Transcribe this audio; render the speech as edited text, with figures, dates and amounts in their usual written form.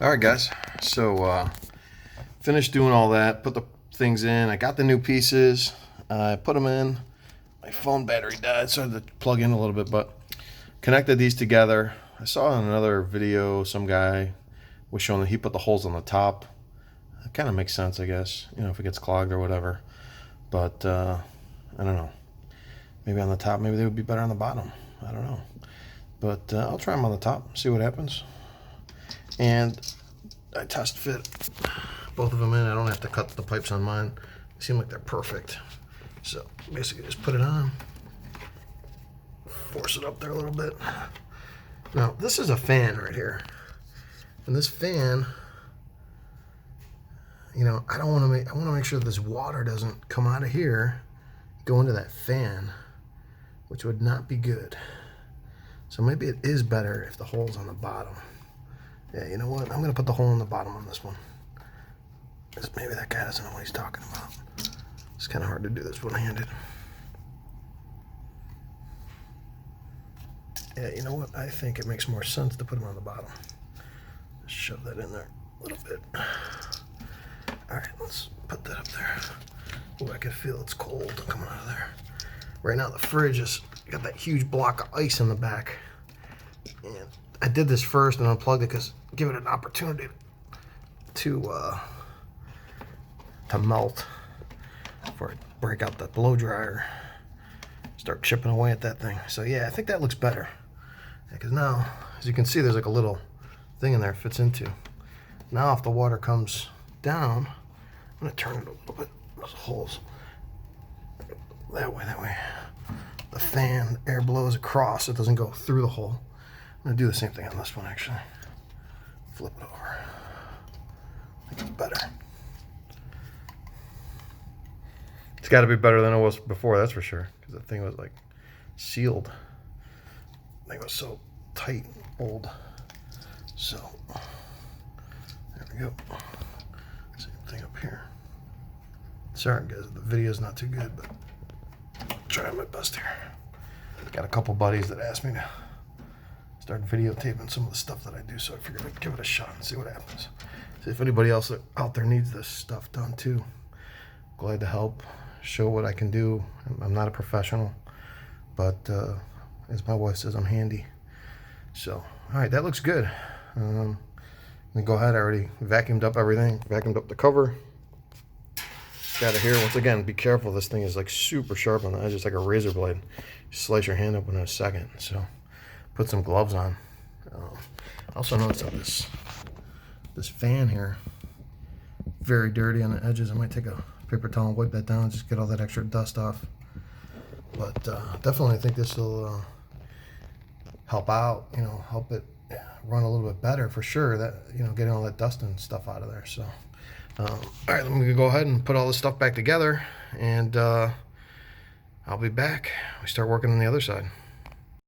All right, guys. So finished doing all that. Put the things in. I got the new pieces. I put them in. My phone battery died, so I had to plug in a little bit. But connected these together. I saw in another video some guy was showing that he put the holes on the top. It kind of makes sense, I guess. You know, if it gets clogged or whatever. But I don't know. Maybe on the top. Maybe they would be better on the bottom. I don't know. But I'll try them on the top. See what happens. And I test fit both of them in. I don't have to cut the pipes on mine. They seem like they're perfect. So basically just put it on, force it up there a little bit. Now this is a fan right here. And this fan, you know, I want to make sure this water doesn't come out of here, go into that fan, which would not be good. So maybe it is better if the hole's on the bottom. Yeah, you know what? I'm going to put the hole in the bottom on this one. Maybe that guy doesn't know what he's talking about. It's kind of hard to do this one-handed. Yeah, you know what? I think it makes more sense to put them on the bottom. Just shove that in there a little bit. All right, let's put that up there. Oh, I can feel it's cold coming out of there. Right now, the fridge has got that huge block of ice in the back. And I did this first and unplugged it because give it an opportunity to melt before I break out the blow dryer, start chipping away at that thing. So yeah, I think that looks better. Because now, as you can see, there's like a little thing in there it fits into. Now if the water comes down, I'm gonna turn it a little bit, those holes. That way. The fan, the air blows across, it doesn't go through the hole. I'm gonna do the same thing on this one actually. Flip it over. I think it's better. It's got to be better than it was before, that's for sure. Because the thing was like sealed. The thing was so tight and old. So, there we go. Same thing up here. Sorry guys, the video's not too good, but I'm trying my best here. Got a couple buddies that asked me to start videotaping some of the stuff that I do, so I figured I'd give it a shot and see what happens. See if anybody else out there needs this stuff done too. Glad to help, show what I can do. I'm not a professional, but as my wife says, I'm handy. So, all right, that looks good. I'm gonna go ahead. I already vacuumed up everything, vacuumed up the cover. Got it here. Once again, be careful. This thing is like super sharp on the edge. It's like a razor blade. You slice your hand up in a second. So, put some gloves on. Also notice that this fan here, very dirty on the edges. I might take a paper towel and wipe that down, just get all that extra dust off. But definitely I think this will help out, you know, help it run a little bit better for sure. That, you know, getting all that dust and stuff out of there. So, all right, let me go ahead and put all this stuff back together, and I'll be back. We start working on the other side.